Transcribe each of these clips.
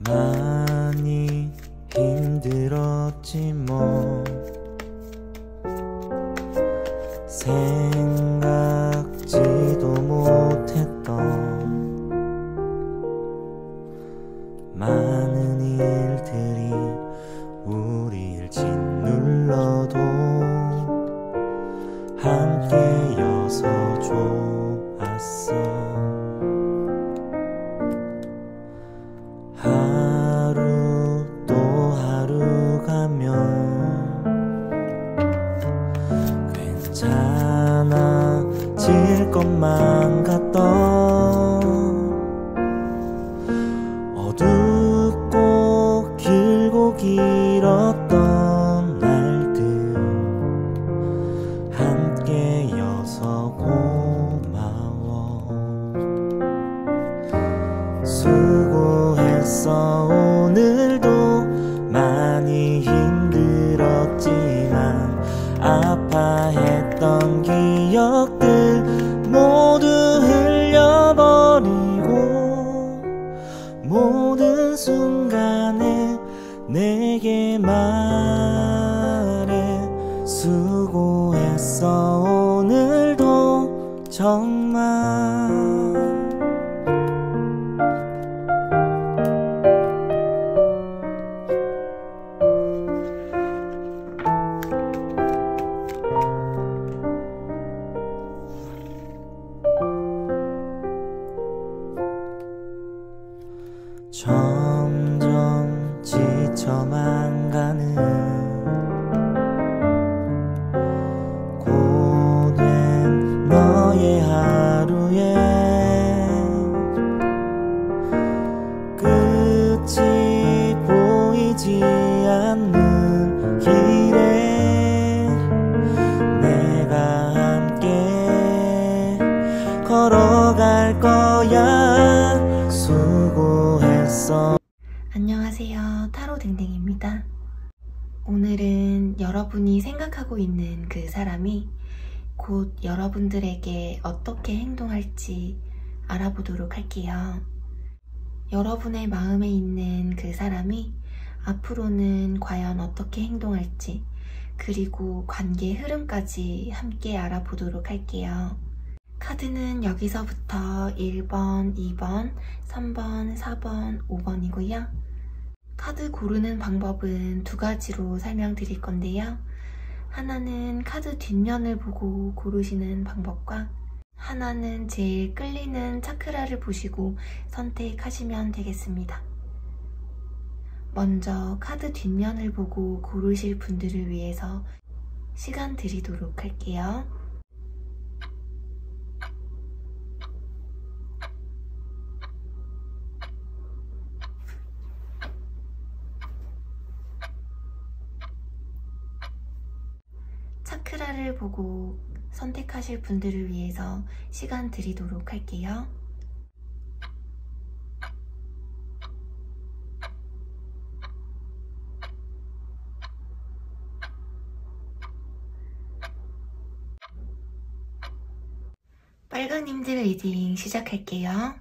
많이 힘들었지 뭐. 생각지도 못했던 많은 일들이 우릴 짓눌러도 함께여서 좋았어. 하루 또 하루 가면 괜찮아질 것만 같던 어둡고 길고 길었던 날들 함께여서 고마워. 수고했어. 오늘도 많이 힘들었지만 아파했던 기억들 모두 흘려버리고 모든 순간에 내게 말해. 수고했어. 오늘도 정말. 점점 지쳐만 가는 고된 너의 하루에 끝이 보이지 않는 길에 내가 함께 걸어갈 거야. 수고했어. 안녕하세요, 타로댕댕입니다. 오늘은 여러분이 생각하고 있는 그 사람이 곧 여러분들에게 어떻게 행동할지 알아보도록 할게요. 여러분의 마음에 있는 그 사람이 앞으로는 과연 어떻게 행동할지, 그리고 관계 흐름까지 함께 알아보도록 할게요. 카드는 여기서부터 1번, 2번, 3번, 4번, 5번이고요. 카드 고르는 방법은 두 가지로 설명드릴 건데요. 하나는 카드 뒷면을 보고 고르시는 방법과 하나는 제일 끌리는 차크라를 보시고 선택하시면 되겠습니다. 먼저 카드 뒷면을 보고 고르실 분들을 위해서 시간 드리도록 할게요. 차크라를 보고 선택하실 분들을 위해서 시간 드리도록 할게요. 빨강님들 리딩 시작할게요.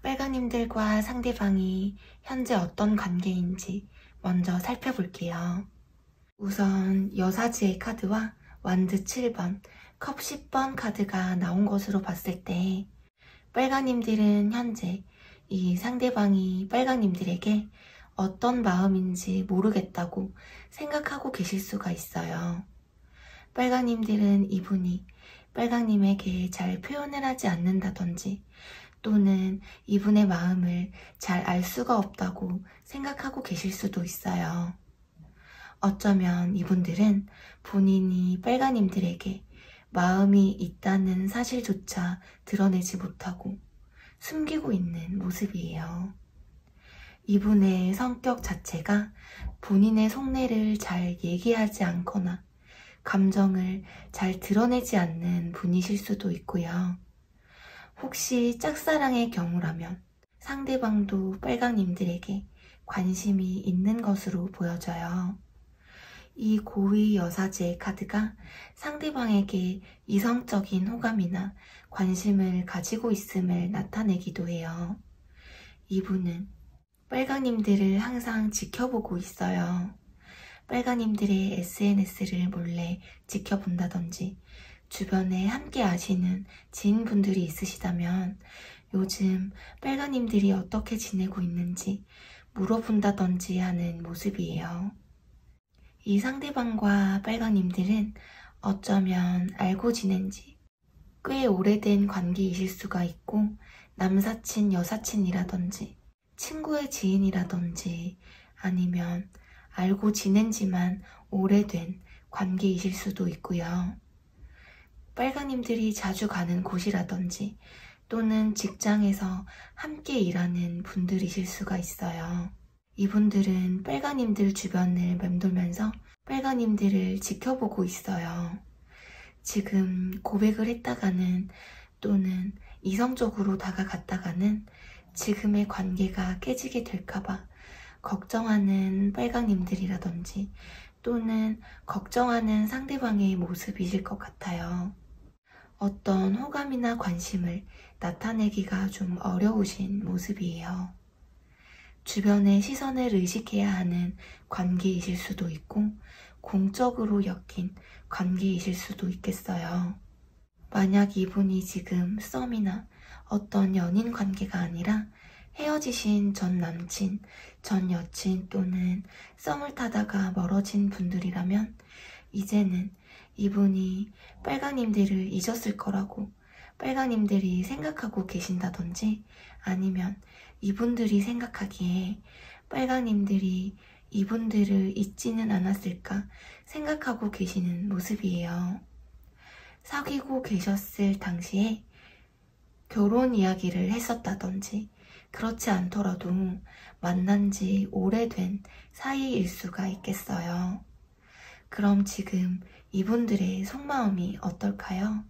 빨강님들과 상대방이 현재 어떤 관계인지 먼저 살펴볼게요. 우선 여사지의 카드와 완드 7번, 컵 10번 카드가 나온 것으로 봤을 때 빨강님들은 현재 이 상대방이 빨강님들에게 어떤 마음인지 모르겠다고 생각하고 계실 수가 있어요. 빨강님들은 이분이 빨강님에게 잘 표현을 하지 않는다든지 또는 이분의 마음을 잘 알 수가 없다고 생각하고 계실 수도 있어요. 어쩌면 이분들은 본인이 빨강님들에게 마음이 있다는 사실조차 드러내지 못하고 숨기고 있는 모습이에요. 이분의 성격 자체가 본인의 속내를 잘 얘기하지 않거나 감정을 잘 드러내지 않는 분이실 수도 있고요. 혹시 짝사랑의 경우라면 상대방도 빨강님들에게 관심이 있는 것으로 보여져요. 이 고위 여사제 카드가 상대방에게 이성적인 호감이나 관심을 가지고 있음을 나타내기도 해요. 이분은 빨강님들을 항상 지켜보고 있어요. 빨강님들의 SNS를 몰래 지켜본다든지 주변에 함께 아시는 지인분들이 있으시다면 요즘 빨강님들이 어떻게 지내고 있는지 물어본다든지 하는 모습이에요. 이 상대방과 빨강님들은 어쩌면 알고 지낸 지 꽤 오래된 관계이실 수가 있고 남사친, 여사친이라든지 친구의 지인이라든지 아니면 알고 지낸 지만 오래된 관계이실 수도 있고요. 빨강님들이 자주 가는 곳이라든지 또는 직장에서 함께 일하는 분들이실 수가 있어요. 이분들은 빨강님들 주변을 맴돌면서 빨강님들을 지켜보고 있어요. 지금 고백을 했다가는 또는 이성적으로 다가갔다가는 지금의 관계가 깨지게 될까봐 걱정하는 빨강님들이라든지 또는 걱정하는 상대방의 모습이실 것 같아요. 어떤 호감이나 관심을 나타내기가 좀 어려우신 모습이에요. 주변의 시선을 의식해야 하는 관계이실 수도 있고 공적으로 엮인 관계이실 수도 있겠어요. 만약 이분이 지금 썸이나 어떤 연인 관계가 아니라 헤어지신 전 남친, 전 여친 또는 썸을 타다가 멀어진 분들이라면 이제는 이분이 빨강님들을 잊었을 거라고 빨강님들이 생각하고 계신다든지 아니면 이분들이 생각하기에 빨강님들이 이분들을 잊지는 않았을까 생각하고 계시는 모습이에요. 사귀고 계셨을 당시에 결혼 이야기를 했었다든지 그렇지 않더라도 만난 지 오래된 사이일 수가 있겠어요. 그럼 지금 이분들의 속마음이 어떨까요?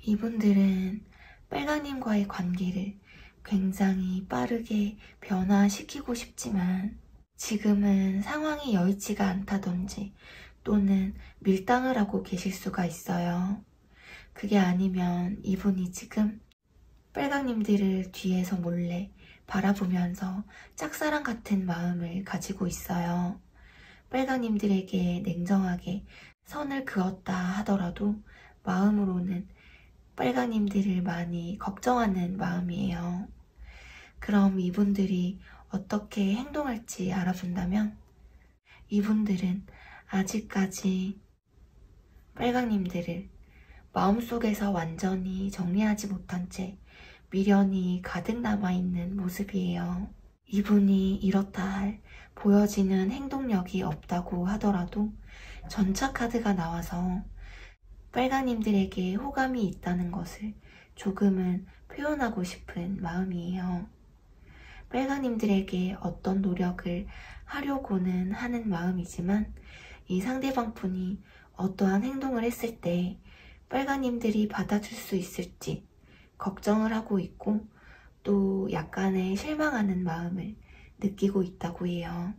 이분들은 빨강님과의 관계를 굉장히 빠르게 변화시키고 싶지만 지금은 상황이 여의치가 않다든지 또는 밀당을 하고 계실 수가 있어요. 그게 아니면 이분이 지금 빨강님들을 뒤에서 몰래 바라보면서 짝사랑 같은 마음을 가지고 있어요. 빨강님들에게 냉정하게 선을 그었다 하더라도 마음으로는 빨강님들을 많이 걱정하는 마음이에요. 그럼 이분들이 어떻게 행동할지 알아본다면 이분들은 아직까지 빨강님들을 마음속에서 완전히 정리하지 못한 채 미련이 가득 남아있는 모습이에요. 이분이 이렇다 할 보여지는 행동력이 없다고 하더라도 전차 카드가 나와서 빨강님들에게 호감이 있다는 것을 조금은 표현하고 싶은 마음이에요. 빨강님들에게 어떤 노력을 하려고는 하는 마음이지만 이 상대방 분이 어떠한 행동을 했을 때 빨강님들이 받아줄 수 있을지 걱정을 하고 있고 또 약간의 실망하는 마음을 느끼고 있다고 해요.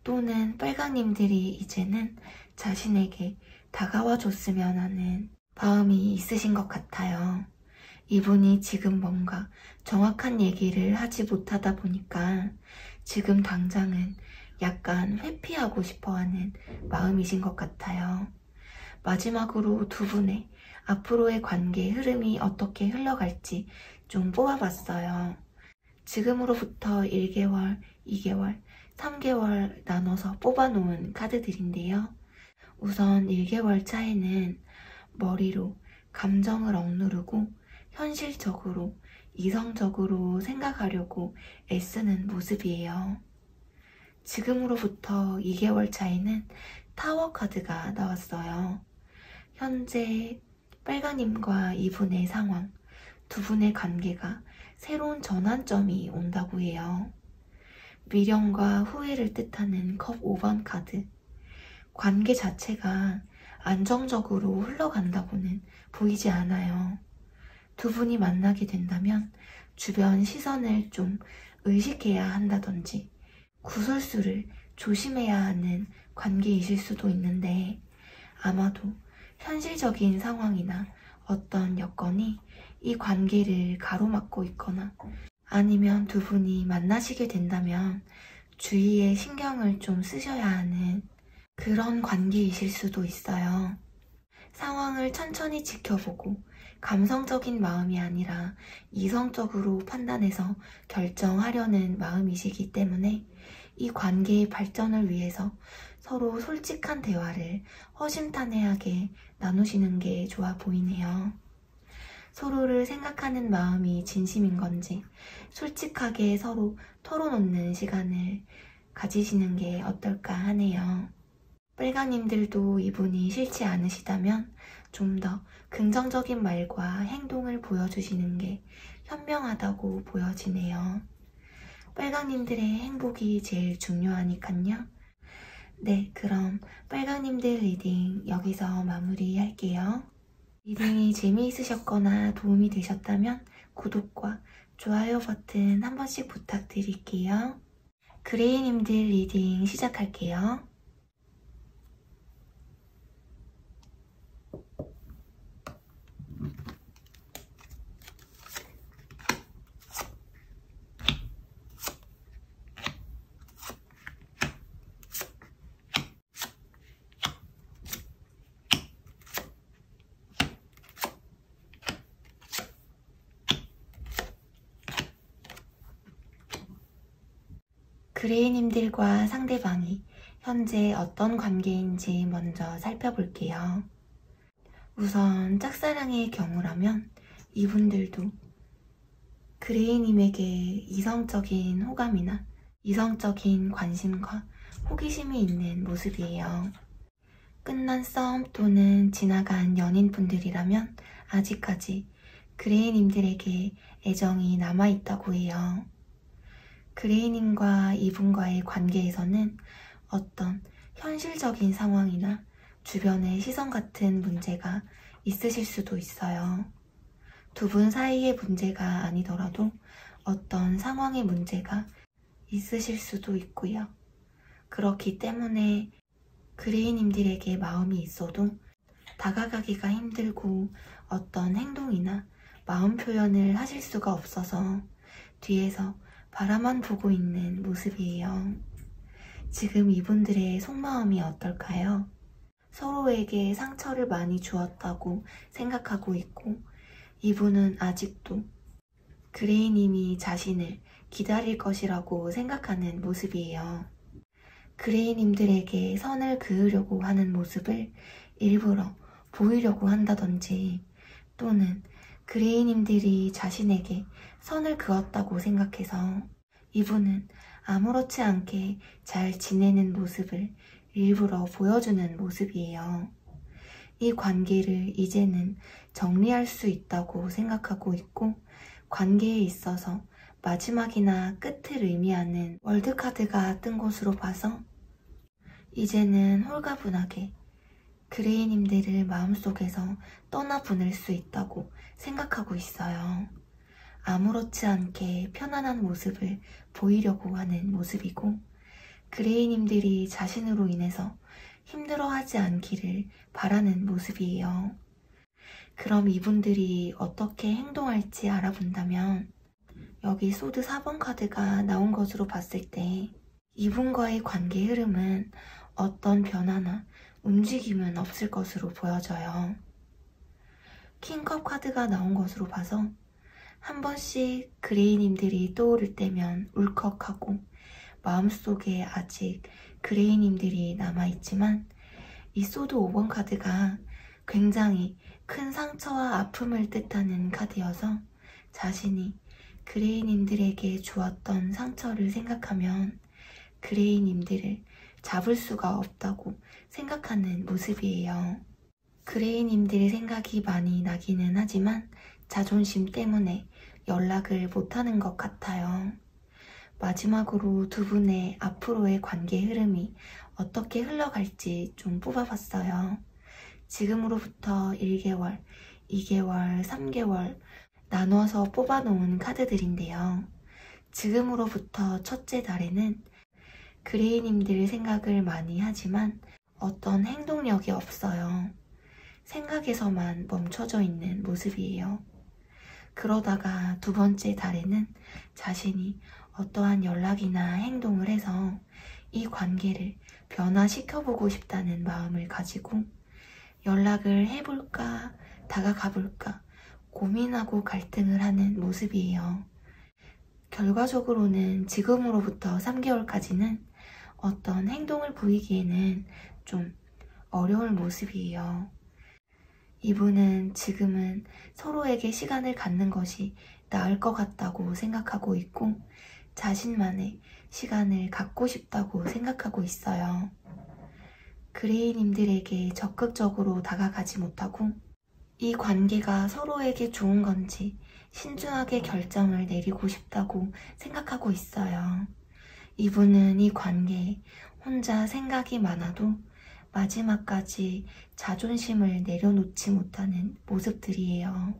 또는 빨강님들이 이제는 자신에게 다가와 줬으면 하는 마음이 있으신 것 같아요. 이분이 지금 뭔가 정확한 얘기를 하지 못하다 보니까 지금 당장은 약간 회피하고 싶어하는 마음이신 것 같아요. 마지막으로 두 분의 앞으로의 관계 흐름이 어떻게 흘러갈지 좀 뽑아봤어요. 지금으로부터 1개월, 2개월, 3개월 나눠서 뽑아놓은 카드들인데요. 우선 1개월 차에는 머리로 감정을 억누르고 현실적으로, 이성적으로 생각하려고 애쓰는 모습이에요. 지금으로부터 2개월 차에는 타워 카드가 나왔어요. 현재 빨강님과 이분의 상황, 두 분의 관계가 새로운 전환점이 온다고 해요. 미련과 후회를 뜻하는 컵 5번 카드. 관계 자체가 안정적으로 흘러간다고는 보이지 않아요. 두 분이 만나게 된다면 주변 시선을 좀 의식해야 한다든지 구설수를 조심해야 하는 관계이실 수도 있는데, 아마도 현실적인 상황이나 어떤 여건이 이 관계를 가로막고 있거나 아니면 두 분이 만나시게 된다면 주위에 신경을 좀 쓰셔야 하는 그런 관계이실 수도 있어요. 상황을 천천히 지켜보고 감성적인 마음이 아니라 이성적으로 판단해서 결정하려는 마음이시기 때문에 이 관계의 발전을 위해서 서로 솔직한 대화를 허심탄회하게 나누시는 게 좋아 보이네요. 서로를 생각하는 마음이 진심인 건지 솔직하게 서로 털어놓는 시간을 가지시는 게 어떨까 하네요. 빨강님들도 이분이 싫지 않으시다면 좀 더 긍정적인 말과 행동을 보여주시는 게 현명하다고 보여지네요. 빨강님들의 행복이 제일 중요하니깐요. 네, 그럼 빨강님들 리딩 여기서 마무리할게요. 리딩이 재미있으셨거나 도움이 되셨다면 구독과 좋아요 버튼 한 번씩 부탁드릴게요. 그레이님들 리딩 시작할게요. 그레이님들과 상대방이 현재 어떤 관계인지 먼저 살펴볼게요. 우선 짝사랑의 경우라면 이분들도 그레이님에게 이성적인 호감이나 이성적인 관심과 호기심이 있는 모습이에요. 끝난 썸 또는 지나간 연인분들이라면 아직까지 그레이님들에게 애정이 남아있다고 해요. 그레이님과 이분과의 관계에서는 어떤 현실적인 상황이나 주변의 시선 같은 문제가 있으실 수도 있어요. 두 분 사이의 문제가 아니더라도 어떤 상황의 문제가 있으실 수도 있고요. 그렇기 때문에 그레이님들에게 마음이 있어도 다가가기가 힘들고 어떤 행동이나 마음 표현을 하실 수가 없어서 뒤에서 바라만 보고 있는 모습이에요. 지금 이분들의 속마음이 어떨까요? 서로에게 상처를 많이 주었다고 생각하고 있고 이분은 아직도 그레이님이 자신을 기다릴 것이라고 생각하는 모습이에요. 그레이님들에게 선을 그으려고 하는 모습을 일부러 보이려고 한다든지 또는 그레이님들이 자신에게 선을 그었다고 생각해서 이분은 아무렇지 않게 잘 지내는 모습을 일부러 보여주는 모습이에요. 이 관계를 이제는 정리할 수 있다고 생각하고 있고 관계에 있어서 마지막이나 끝을 의미하는 월드카드가 뜬 것으로 봐서 이제는 홀가분하게 그레이님들을 마음속에서 떠나보낼 수 있다고 생각하고 있어요. 아무렇지 않게 편안한 모습을 보이려고 하는 모습이고 그레이님들이 자신으로 인해서 힘들어하지 않기를 바라는 모습이에요. 그럼 이분들이 어떻게 행동할지 알아본다면 여기 소드 4번 카드가 나온 것으로 봤을 때 이분과의 관계 흐름은 어떤 변화나 움직임은 없을 것으로 보여져요. 킹컵 카드가 나온 것으로 봐서 한 번씩 그레이님들이 떠오를 때면 울컥하고 마음속에 아직 그레이님들이 남아있지만 이 소드 5번 카드가 굉장히 큰 상처와 아픔을 뜻하는 카드여서 자신이 그레이님들에게 주었던 상처를 생각하면 그레이님들을 잡을 수가 없다고 생각하는 모습이에요. 그레이님들 생각이 많이 나기는 하지만 자존심 때문에 연락을 못하는 것 같아요. 마지막으로 두 분의 앞으로의 관계 흐름이 어떻게 흘러갈지 좀 뽑아봤어요. 지금으로부터 1개월, 2개월, 3개월 나눠서 뽑아놓은 카드들인데요. 지금으로부터 첫째 달에는 그레이님들 생각을 많이 하지만 어떤 행동력이 없어요. 생각에서만 멈춰져 있는 모습이에요. 그러다가 두 번째 달에는 자신이 어떠한 연락이나 행동을 해서 이 관계를 변화시켜보고 싶다는 마음을 가지고 연락을 해볼까, 다가가볼까 고민하고 갈등을 하는 모습이에요. 결과적으로는 지금으로부터 3개월까지는 어떤 행동을 보이기에는 좀 어려운 모습이에요. 이분은 지금은 서로에게 시간을 갖는 것이 나을 것 같다고 생각하고 있고 자신만의 시간을 갖고 싶다고 생각하고 있어요. 그레이님들에게 적극적으로 다가가지 못하고 이 관계가 서로에게 좋은 건지 신중하게 결정을 내리고 싶다고 생각하고 있어요. 이분은 이 관계에 혼자 생각이 많아도 마지막까지 자존심을 내려놓지 못하는 모습들이에요.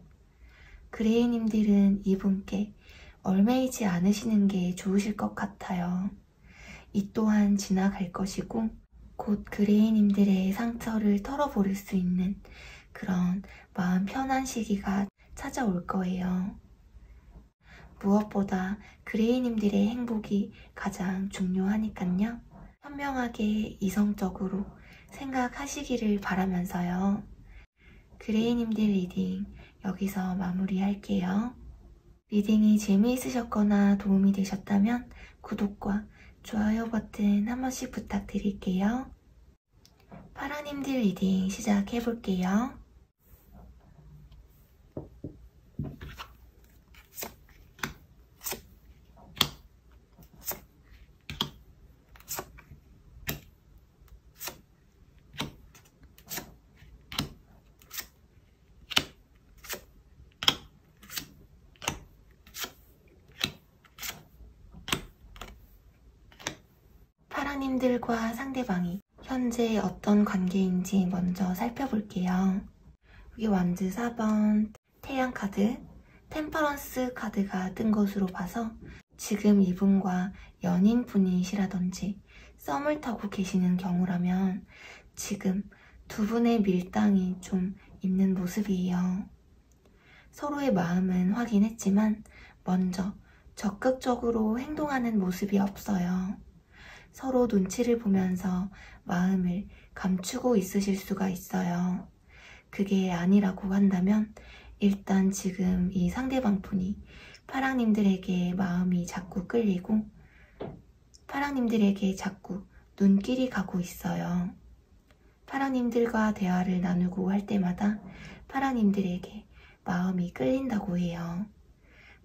그레이님들은 이분께 얽매이지 않으시는 게 좋으실 것 같아요. 이 또한 지나갈 것이고 곧 그레이님들의 상처를 털어버릴 수 있는 그런 마음 편한 시기가 찾아올 거예요. 무엇보다 그레이님들의 행복이 가장 중요하니깐요. 현명하게 이성적으로 생각하시기를 바라면서요. 그레이님들 리딩 여기서 마무리할게요. 리딩이 재미있으셨거나 도움이 되셨다면 구독과 좋아요 버튼 한 번씩 부탁드릴게요. 파라님들 리딩 시작해볼게요. 파라님들과 상대방이 현재 어떤 관계인지 먼저 살펴볼게요. 여기 완즈 4번, 태양 카드, 템퍼런스 카드가 뜬 것으로 봐서 지금 이분과 연인분이시라든지 썸을 타고 계시는 경우라면 지금 두 분의 밀당이 좀 있는 모습이에요. 서로의 마음은 확인했지만 먼저 적극적으로 행동하는 모습이 없어요. 서로 눈치를 보면서 마음을 감추고 있으실 수가 있어요. 그게 아니라고 한다면 일단 지금 이 상대방 분이 파랑님들에게 마음이 자꾸 끌리고 파랑님들에게 자꾸 눈길이 가고 있어요. 파랑님들과 대화를 나누고 할 때마다 파랑님들에게 마음이 끌린다고 해요.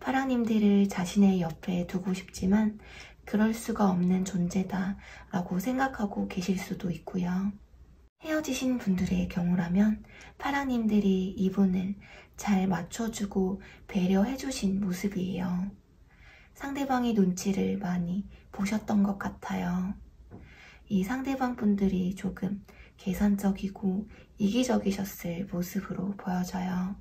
파랑님들을 자신의 옆에 두고 싶지만 그럴 수가 없는 존재다 라고 생각하고 계실 수도 있고요. 헤어지신 분들의 경우라면 파랑님들이 이분을 잘 맞춰주고 배려해주신 모습이에요. 상대방의 눈치를 많이 보셨던 것 같아요. 이 상대방 분들이 조금 계산적이고 이기적이셨을 모습으로 보여져요.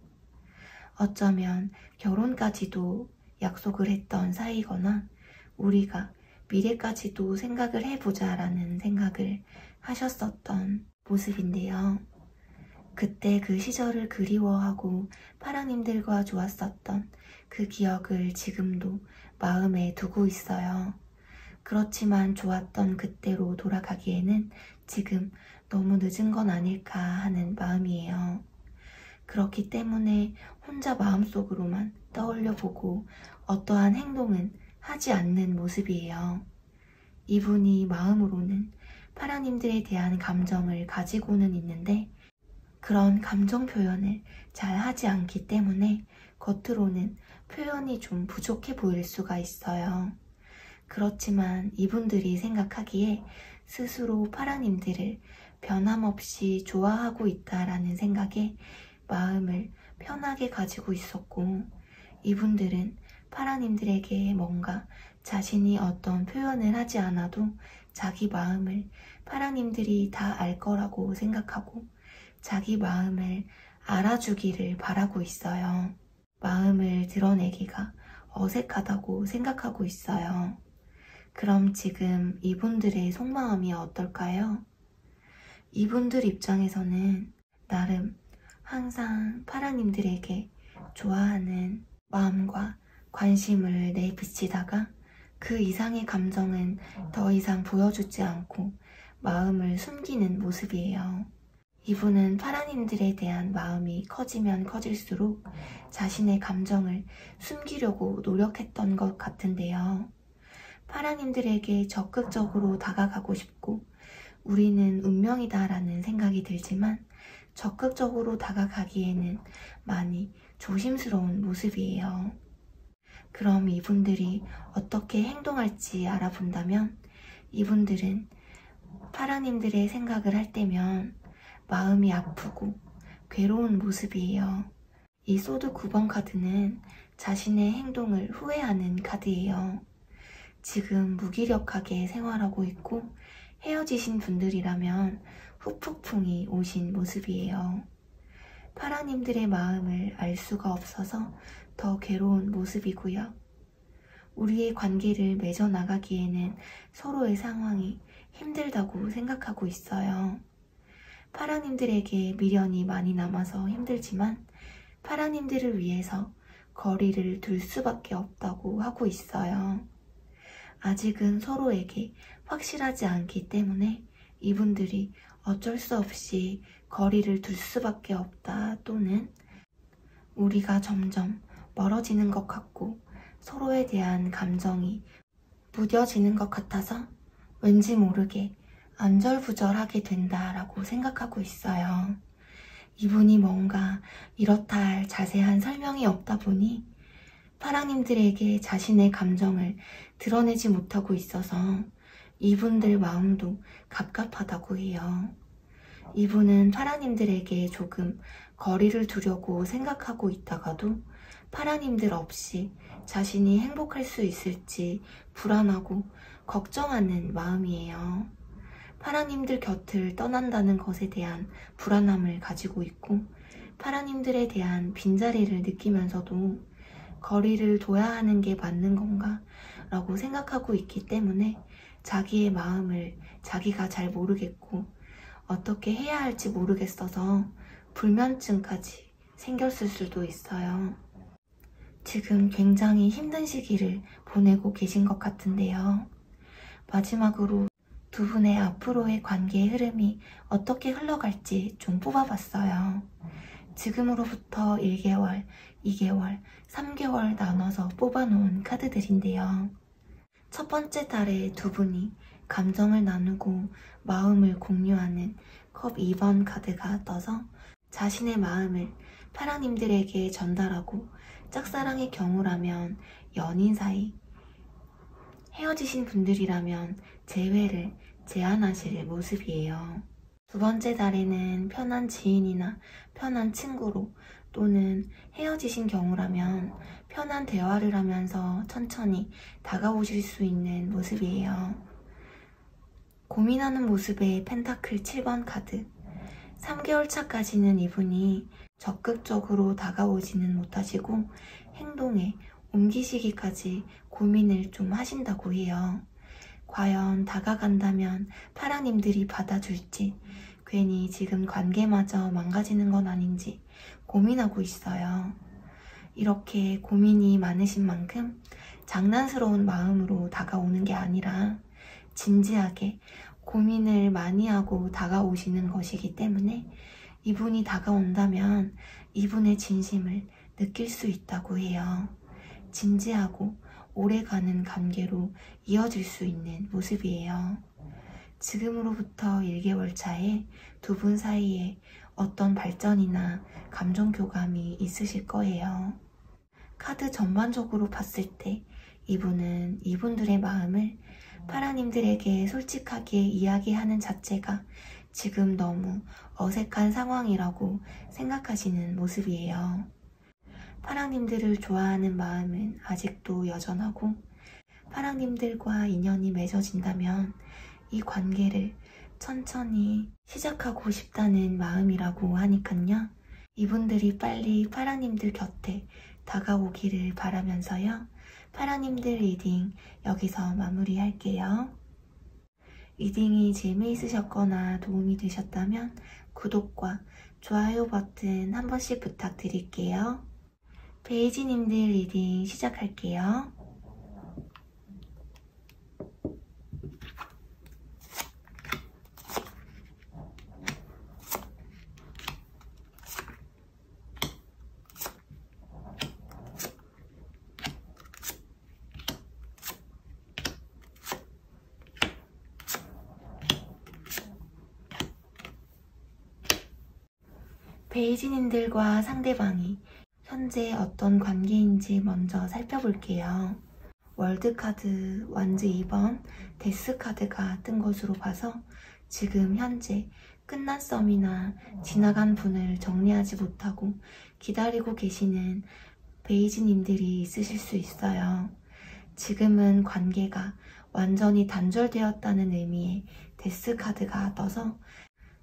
어쩌면 결혼까지도 약속을 했던 사이거나 우리가 미래까지도 생각을 해보자 라는 생각을 하셨었던 모습인데요. 그때 그 시절을 그리워하고 파랑님들과 좋았었던 그 기억을 지금도 마음에 두고 있어요. 그렇지만 좋았던 그때로 돌아가기에는 지금 너무 늦은 건 아닐까 하는 마음이에요. 그렇기 때문에 혼자 마음속으로만 떠올려보고 어떠한 행동은 하지 않는 모습이에요. 이분이 마음으로는 파랑님들에 대한 감정을 가지고는 있는데 그런 감정 표현을 잘 하지 않기 때문에 겉으로는 표현이 좀 부족해 보일 수가 있어요. 그렇지만 이분들이 생각하기에 스스로 파랑님들을 변함없이 좋아하고 있다라는 생각에 마음을 편하게 가지고 있었고 이분들은 파라님들에게 뭔가 자신이 어떤 표현을 하지 않아도 자기 마음을 파라님들이 다 알 거라고 생각하고 자기 마음을 알아주기를 바라고 있어요. 마음을 드러내기가 어색하다고 생각하고 있어요. 그럼 지금 이분들의 속마음이 어떨까요? 이분들 입장에서는 나름 항상 파라님들에게 좋아하는 마음과 관심을 내비치다가 그 이상의 감정은 더 이상 보여주지 않고 마음을 숨기는 모습이에요. 이분은 파라님들에 대한 마음이 커지면 커질수록 자신의 감정을 숨기려고 노력했던 것 같은데요. 파라님들에게 적극적으로 다가가고 싶고 우리는 운명이다 라는 생각이 들지만 적극적으로 다가가기에는 많이 조심스러운 모습이에요. 그럼 이분들이 어떻게 행동할지 알아본다면 이분들은 파라님들의 생각을 할 때면 마음이 아프고 괴로운 모습이에요. 이 소드 9번 카드는 자신의 행동을 후회하는 카드예요. 지금 무기력하게 생활하고 있고 헤어지신 분들이라면 후폭풍이 오신 모습이에요. 파라님들의 마음을 알 수가 없어서 더 괴로운 모습이고요. 우리의 관계를 맺어나가기에는 서로의 상황이 힘들다고 생각하고 있어요. 파라님들에게 미련이 많이 남아서 힘들지만 파라님들을 위해서 거리를 둘 수밖에 없다고 하고 있어요. 아직은 서로에게 확실하지 않기 때문에 이분들이 어쩔 수 없이 거리를 둘 수밖에 없다 또는 우리가 점점 멀어지는 것 같고 서로에 대한 감정이 무뎌지는 것 같아서 왠지 모르게 안절부절하게 된다라고 생각하고 있어요. 이분이 뭔가 이렇다 할 자세한 설명이 없다 보니 파라님들에게 자신의 감정을 드러내지 못하고 있어서 이분들 마음도 갑갑하다고 해요. 이분은 파라님들에게 조금 거리를 두려고 생각하고 있다가도 파라님들 없이 자신이 행복할 수 있을지 불안하고 걱정하는 마음이에요. 파라님들 곁을 떠난다는 것에 대한 불안함을 가지고 있고 파라님들에 대한 빈자리를 느끼면서도 거리를 둬야 하는 게 맞는 건가 라고 생각하고 있기 때문에 자기의 마음을 자기가 잘 모르겠고 어떻게 해야 할지 모르겠어서 불면증까지 생겼을 수도 있어요. 지금 굉장히 힘든 시기를 보내고 계신 것 같은데요. 마지막으로 두 분의 앞으로의 관계의 흐름이 어떻게 흘러갈지 좀 뽑아봤어요. 지금으로부터 1개월, 2개월, 3개월 나눠서 뽑아놓은 카드들인데요. 첫 번째 달에 두 분이 감정을 나누고 마음을 공유하는 컵 2번 카드가 떠서 자신의 마음을 파라님들에게 전달하고 짝사랑의 경우라면 연인 사이, 헤어지신 분들이라면 재회를 제안하실 모습이에요. 두 번째 달에는 편한 지인이나 편한 친구로 또는 헤어지신 경우라면 편한 대화를 하면서 천천히 다가오실 수 있는 모습이에요. 고민하는 모습의 펜타클 7번 카드. 3개월 차까지는 이분이 적극적으로 다가오지는 못하시고 행동에 옮기시기까지 고민을 좀 하신다고 해요. 과연 다가간다면 파라님들이 받아줄지 괜히 지금 관계마저 망가지는 건 아닌지 고민하고 있어요. 이렇게 고민이 많으신 만큼 장난스러운 마음으로 다가오는 게 아니라 진지하게 고민을 많이 하고 다가오시는 것이기 때문에 이분이 다가온다면 이분의 진심을 느낄 수 있다고 해요. 진지하고 오래가는 관계로 이어질 수 있는 모습이에요. 지금으로부터 1개월 차에 두 분 사이에 어떤 발전이나 감정 교감이 있으실 거예요. 카드 전반적으로 봤을 때 이분은 이분들의 마음을 파라님들에게 솔직하게 이야기하는 자체가 지금 너무 어색한 상황이라고 생각하시는 모습이에요. 파랑님들을 좋아하는 마음은 아직도 여전하고 파랑님들과 인연이 맺어진다면 이 관계를 천천히 시작하고 싶다는 마음이라고 하니깐요. 이분들이 빨리 파랑님들 곁에 다가오기를 바라면서요. 파랑님들 리딩 여기서 마무리할게요. 리딩이 재미있으셨거나 도움이 되셨다면 구독과 좋아요 버튼 한 번씩 부탁드릴게요. 베이지님들 리딩 시작할게요. 베이지님들과 상대방이 현재 어떤 관계인지 먼저 살펴볼게요. 월드카드, 완즈 2번, 데스카드가 뜬 것으로 봐서 지금 현재 끝난 썸이나 지나간 분을 정리하지 못하고 기다리고 계시는 베이지님들이 있으실 수 있어요. 지금은 관계가 완전히 단절되었다는 의미의 데스카드가 떠서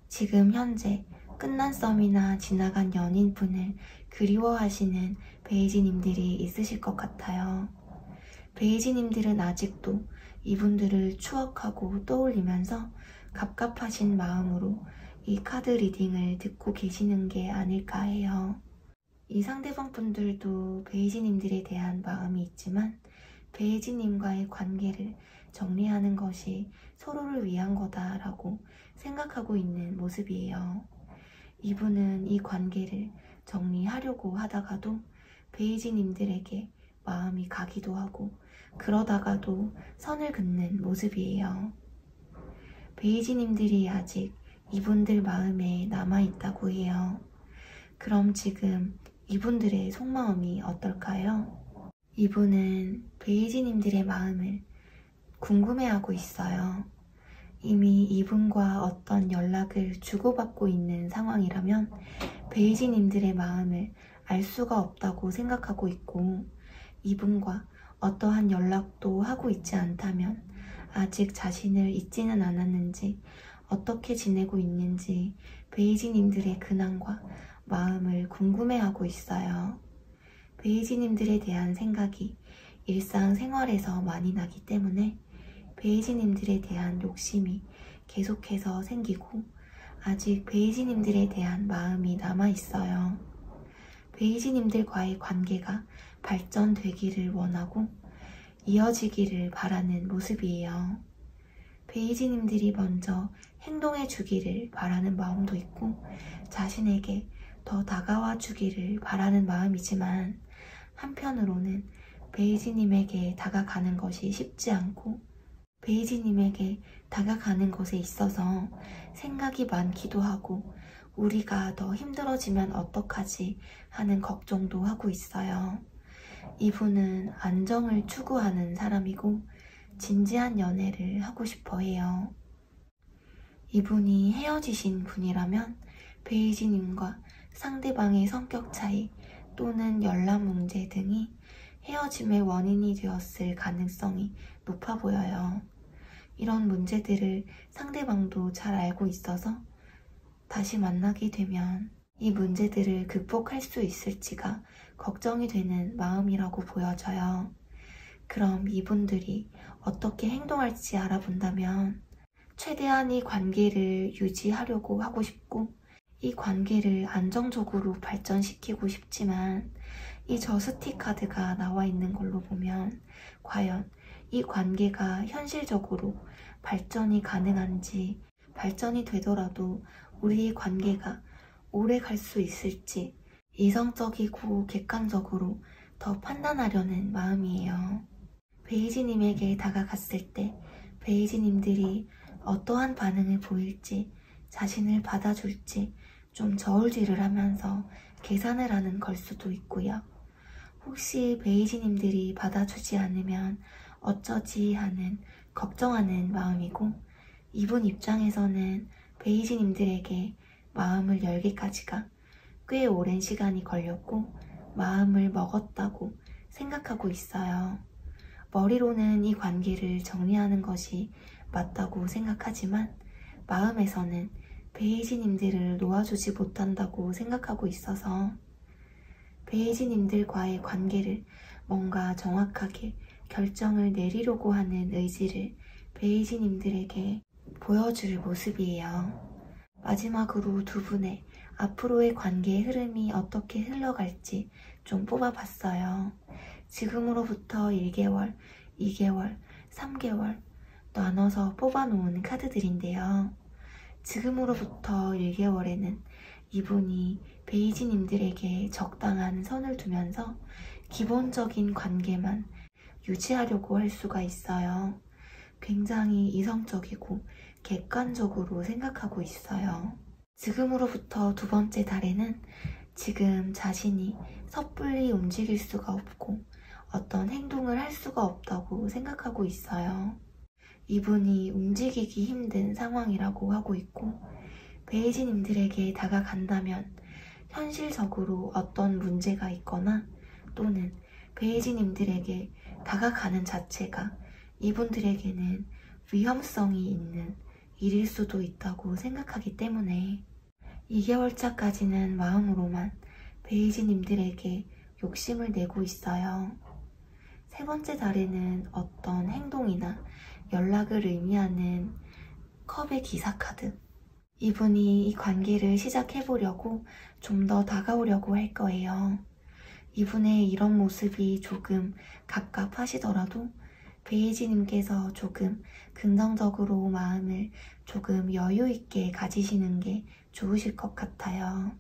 지금 현재 끝난 썸이나 지나간 연인분을 그리워하시는 베이지님들이 있으실 것 같아요. 베이지님들은 아직도 이분들을 추억하고 떠올리면서 갑갑하신 마음으로 이 카드 리딩을 듣고 계시는 게 아닐까 해요. 이 상대방 분들도 베이지님들에 대한 마음이 있지만 베이지님과의 관계를 정리하는 것이 서로를 위한 거다라고 생각하고 있는 모습이에요. 이분은 이 관계를 정리하려고 하다가도 베이지님들에게 마음이 가기도 하고 그러다가도 선을 긋는 모습이에요. 베이지님들이 아직 이분들 마음에 남아있다고 해요. 그럼 지금 이분들의 속마음이 어떨까요? 이분은 베이지님들의 마음을 궁금해하고 있어요. 이미 이분과 어떤 연락을 주고받고 있는 상황이라면 베이지님들의 마음을 알 수가 없다고 생각하고 있고 이분과 어떠한 연락도 하고 있지 않다면 아직 자신을 잊지는 않았는지 어떻게 지내고 있는지 베이지님들의 근황과 마음을 궁금해하고 있어요. 베이지님들에 대한 생각이 일상생활에서 많이 나기 때문에 베이지님들에 대한 욕심이 계속해서 생기고 아직 베이지님들에 대한 마음이 남아있어요. 베이지님들과의 관계가 발전되기를 원하고 이어지기를 바라는 모습이에요. 베이지님들이 먼저 행동해 주기를 바라는 마음도 있고 자신에게 더 다가와 주기를 바라는 마음이지만 한편으로는 베이지님에게 다가가는 것이 쉽지 않고 베이지님에게 다가가는 것에 있어서 생각이 많기도 하고 우리가 더 힘들어지면 어떡하지 하는 걱정도 하고 있어요. 이분은 안정을 추구하는 사람이고 진지한 연애를 하고 싶어 해요. 이분이 헤어지신 분이라면 베이지님과 상대방의 성격 차이 또는 연락 문제 등이 헤어짐의 원인이 되었을 가능성이 높아 보여요. 이런 문제들을 상대방도 잘 알고 있어서 다시 만나게 되면 이 문제들을 극복할 수 있을지가 걱정이 되는 마음이라고 보여져요. 그럼 이분들이 어떻게 행동할지 알아본다면 최대한 이 관계를 유지하려고 하고 싶고 이 관계를 안정적으로 발전시키고 싶지만 이 저스티 카드가 나와 있는 걸로 보면 과연 이 관계가 현실적으로 발전이 가능한지 발전이 되더라도 우리의 관계가 오래 갈 수 있을지 이성적이고 객관적으로 더 판단하려는 마음이에요. 베이지님에게 다가갔을 때 베이지님들이 어떠한 반응을 보일지 자신을 받아줄지 좀 저울질을 하면서 계산을 하는 걸 수도 있고요. 혹시 베이지님들이 받아주지 않으면 어쩌지 하는 걱정하는 마음이고 이분 입장에서는 베이지님들에게 마음을 열기까지가 꽤 오랜 시간이 걸렸고 마음을 먹었다고 생각하고 있어요. 머리로는 이 관계를 정리하는 것이 맞다고 생각하지만 마음에서는 베이지님들을 놓아주지 못한다고 생각하고 있어서 베이지님들과의 관계를 뭔가 정확하게 결정을 내리려고 하는 의지를 베이지님들에게 보여줄 모습이에요. 마지막으로 두 분의 앞으로의 관계의 흐름이 어떻게 흘러갈지 좀 뽑아봤어요. 지금으로부터 1개월, 2개월, 3개월 나눠서 뽑아놓은 카드들인데요. 지금으로부터 1개월에는 이분이 베이지님들에게 적당한 선을 두면서 기본적인 관계만 유지하려고 할 수가 있어요. 굉장히 이성적이고 객관적으로 생각하고 있어요. 지금으로부터 두 번째 달에는 지금 자신이 섣불리 움직일 수가 없고 어떤 행동을 할 수가 없다고 생각하고 있어요. 이분이 움직이기 힘든 상황이라고 하고 있고 베이지님들에게 다가간다면 현실적으로 어떤 문제가 있거나 또는 베이지님들에게 다가가는 자체가 이분들에게는 위험성이 있는 일일 수도 있다고 생각하기 때문에 2개월차까지는 마음으로만 베이지님들에게 욕심을 내고 있어요. 세 번째 달에는 어떤 행동이나 연락을 의미하는 컵의 기사 카드. 이분이 이 관계를 시작해보려고 좀 더 다가오려고 할 거예요. 이분의 이런 모습이 조금 갑갑하시더라도 베이지님께서 조금 긍정적으로 마음을 조금 여유있게 가지시는 게 좋으실 것 같아요.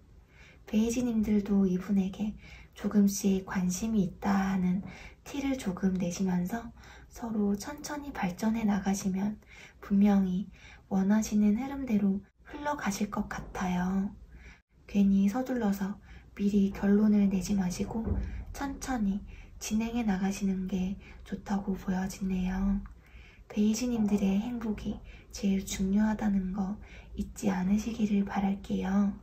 베이지님들도 이분에게 조금씩 관심이 있다 하는 티를 조금 내시면서 서로 천천히 발전해 나가시면 분명히 원하시는 흐름대로 흘러가실 것 같아요. 괜히 서둘러서 미리 결론을 내지 마시고 천천히 진행해 나가시는 게 좋다고 보여지네요. 베이지님들의 행복이 제일 중요하다는 거 잊지 않으시기를 바랄게요.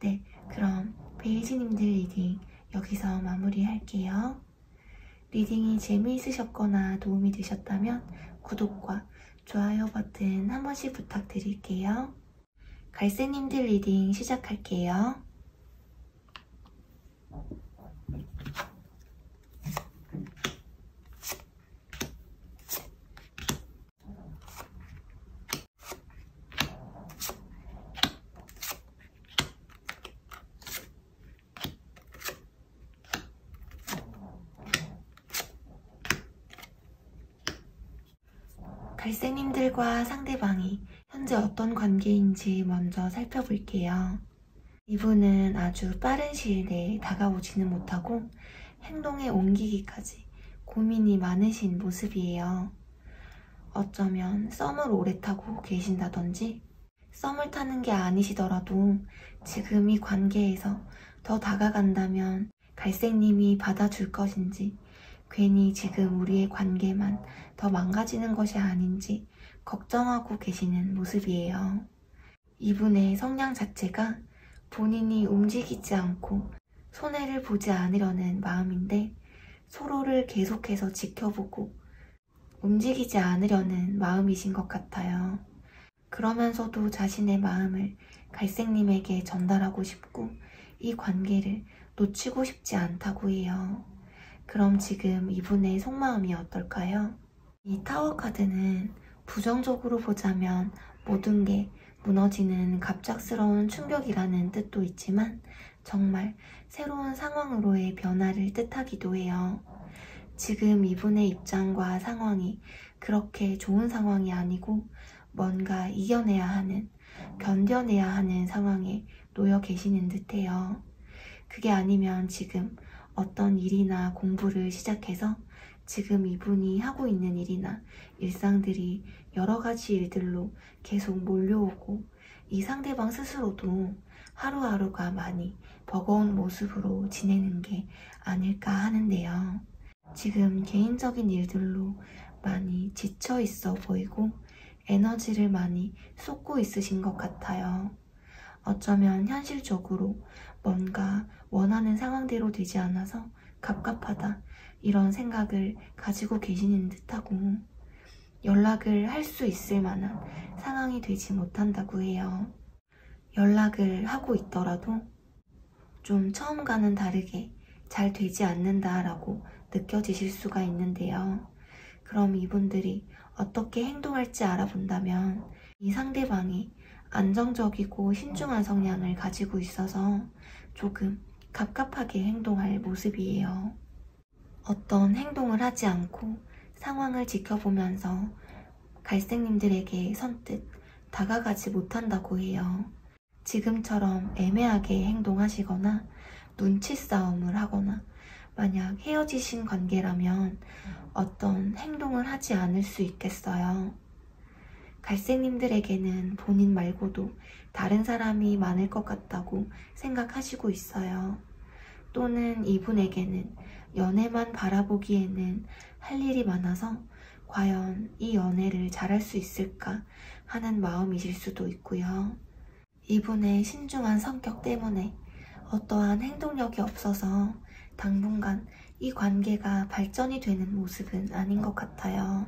네, 그럼 베이지님들 리딩 여기서 마무리할게요. 리딩이 재미있으셨거나 도움이 되셨다면 구독과 좋아요 버튼 한 번씩 부탁드릴게요. 갈색님들 리딩 시작할게요. 갈색님들과 상대방이 현재 어떤 관계인지 먼저 살펴볼게요. 이분은 아주 빠른 시일 내에 다가오지는 못하고 행동에 옮기기까지 고민이 많으신 모습이에요. 어쩌면 썸을 오래 타고 계신다든지 썸을 타는 게 아니시더라도 지금 이 관계에서 더 다가간다면 갈색님이 받아줄 것인지 괜히 지금 우리의 관계만 더 망가지는 것이 아닌지 걱정하고 계시는 모습이에요. 이분의 성향 자체가 본인이 움직이지 않고 손해를 보지 않으려는 마음인데 서로를 계속해서 지켜보고 움직이지 않으려는 마음이신 것 같아요. 그러면서도 자신의 마음을 갈색님에게 전달하고 싶고 이 관계를 놓치고 싶지 않다고 해요. 그럼 지금 이분의 속마음이 어떨까요? 이 타워 카드는 부정적으로 보자면 모든 게 무너지는 갑작스러운 충격이라는 뜻도 있지만 정말 새로운 상황으로의 변화를 뜻하기도 해요. 지금 이분의 입장과 상황이 그렇게 좋은 상황이 아니고 뭔가 이겨내야 하는, 견뎌내야 하는 상황에 놓여 계시는 듯해요. 그게 아니면 지금 어떤 일이나 공부를 시작해서 지금 이분이 하고 있는 일이나 일상들이 여러 가지 일들로 계속 몰려오고 이 상대방 스스로도 하루하루가 많이 버거운 모습으로 지내는 게 아닐까 하는데요. 지금 개인적인 일들로 많이 지쳐 있어 보이고 에너지를 많이 쏟고 있으신 것 같아요. 어쩌면 현실적으로 뭔가 원하는 상황대로 되지 않아서 갑갑하다 이런 생각을 가지고 계시는 듯하고 연락을 할 수 있을 만한 상황이 되지 못한다고 해요. 연락을 하고 있더라도 좀 처음과는 다르게 잘 되지 않는다라고 느껴지실 수가 있는데요. 그럼 이분들이 어떻게 행동할지 알아본다면 이 상대방이 안정적이고 신중한 성향을 가지고 있어서 조금 갑갑하게 행동할 모습이에요. 어떤 행동을 하지 않고 상황을 지켜보면서 갈색님들에게 선뜻 다가가지 못한다고 해요. 지금처럼 애매하게 행동하시거나 눈치 싸움을 하거나 만약 헤어지신 관계라면 어떤 행동을 하지 않을 수 있겠어요. 갈색님들에게는 본인 말고도 다른 사람이 많을 것 같다고 생각하시고 있어요. 또는 이분에게는 연애만 바라보기에는 할 일이 많아서 과연 이 연애를 잘할 수 있을까 하는 마음이실 수도 있고요. 이분의 신중한 성격 때문에 어떠한 행동력이 없어서 당분간 이 관계가 발전이 되는 모습은 아닌 것 같아요.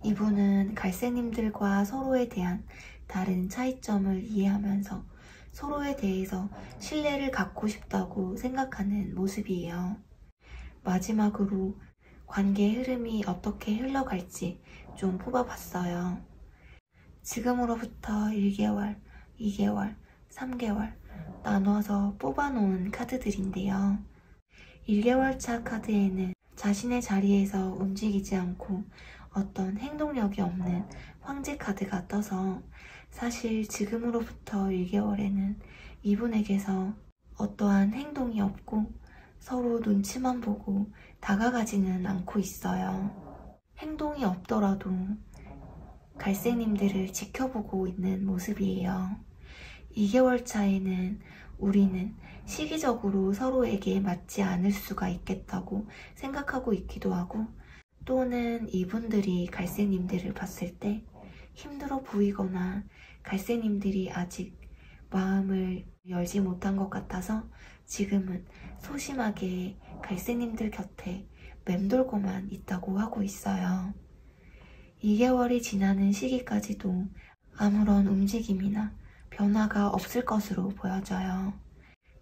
이분은 갈색님들과 서로에 대한 다른 차이점을 이해하면서 서로에 대해서 신뢰를 갖고 싶다고 생각하는 모습이에요. 마지막으로 관계의 흐름이 어떻게 흘러갈지 좀 뽑아봤어요. 지금으로부터 1개월, 2개월, 3개월 나눠서 뽑아놓은 카드들인데요. 1개월 차 카드에는 자신의 자리에서 움직이지 않고 어떤 행동력이 없는 황제 카드가 떠서 사실 지금으로부터 1개월에는 이분에게서 어떠한 행동이 없고 서로 눈치만 보고 다가가지는 않고 있어요. 행동이 없더라도 갈색님들을 지켜보고 있는 모습이에요. 2개월 차에는 우리는 시기적으로 서로에게 맞지 않을 수가 있겠다고 생각하고 있기도 하고 또는 이분들이 갈색님들을 봤을 때 힘들어 보이거나 갈색님들이 아직 마음을 열지 못한 것 같아서 지금은 소심하게 갈색님들 곁에 맴돌고만 있다고 하고 있어요. 2개월이 지나는 시기까지도 아무런 움직임이나 변화가 없을 것으로 보여져요.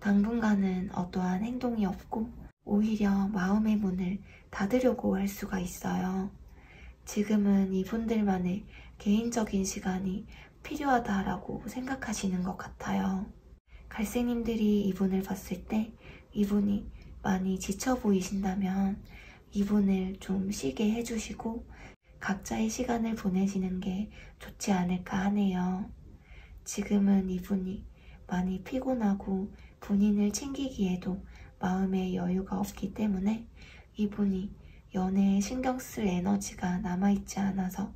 당분간은 어떠한 행동이 없고 오히려 마음의 문을 닫으려고 할 수가 있어요. 지금은 이분들만의 개인적인 시간이 필요하다라고 생각하시는 것 같아요. 갈색님들이 이분을 봤을 때 이분이 많이 지쳐 보이신다면 이분을 좀 쉬게 해주시고 각자의 시간을 보내시는 게 좋지 않을까 하네요. 지금은 이분이 많이 피곤하고 본인을 챙기기에도 마음의 여유가 없기 때문에 이분이 연애에 신경 쓸 에너지가 남아있지 않아서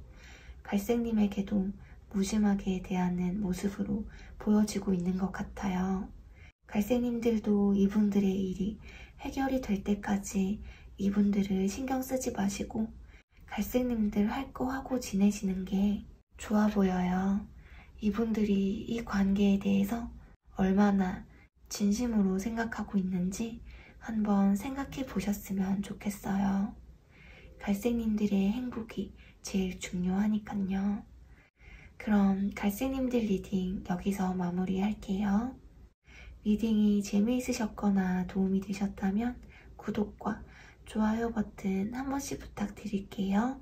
갈색님에게도 무심하게 대하는 모습으로 보여지고 있는 것 같아요. 갈색님들도 이분들의 일이 해결이 될 때까지 이분들을 신경 쓰지 마시고 갈색님들 할 거 하고 지내시는 게 좋아 보여요. 이분들이 이 관계에 대해서 얼마나 진심으로 생각하고 있는지 한번 생각해 보셨으면 좋겠어요. 갈색님들의 행복이 제일 중요하니깐요. 그럼 갈색님들 리딩 여기서 마무리할게요. 리딩이 재미있으셨거나 도움이 되셨다면 구독과 좋아요 버튼 한 번씩 부탁드릴게요.